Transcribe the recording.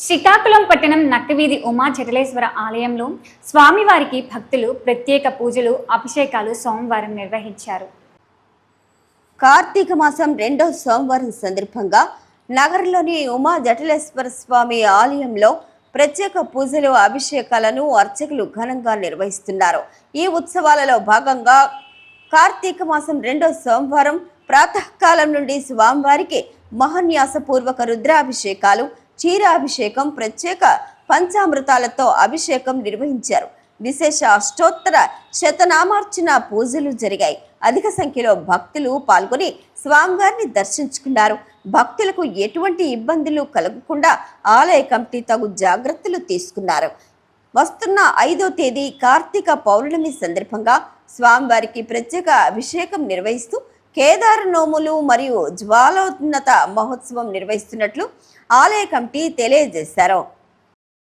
శ్రీకాకుళం పట్టణం నక్కవీధి ఉమా జటలేశ్వర ఆలయంలో స్వామివారికి భక్తులు ప్రత్యేక పూజలు అభిషేకాలు సోమవారం నిర్వహించారు. కార్తీక మాసం రెండో సోమవారం సందర్భంగా నగరంలోని ఉమా జటలేశ్వర స్వామి ఆలయంలో ప్రత్యేక పూజలు అభిషేకాలను అర్చకులు ఘనంగా నిర్వహిస్తున్నారు. ఈ ఉత్సవాలలో భాగంగా కార్తీక మాసం రెండో సోమవారం ప్రాతకాలం నుండి స్వామివారికి మహాన్యాసపూర్వక రుద్రాభిషేకాలు, క్షీరాభిషేకం, ప్రత్యేక పంచామృతాలతో అభిషేకం నిర్వహించారు. విశేష అష్టోత్తర శతనామార్చన పూజలు జరిగాయి. అధిక సంఖ్యలో భక్తులు పాల్గొని స్వామివారిని దర్శించుకున్నారు. భక్తులకు ఎటువంటి ఇబ్బందులు కలగకుండా ఆలయ కమిటీ తగు జాగ్రత్తలు తీసుకున్నారు. వస్తున్న 5వ తేదీ కార్తీక పౌర్ణమి సందర్భంగా స్వామివారికి ప్రత్యేక అభిషేకం నిర్వహిస్తూ కేదార నోములు మరియు జ్వాలోన్నత మహోత్సవం నిర్వహిస్తున్నట్లు ఆలయ కమిటీ తెలియజేశారు.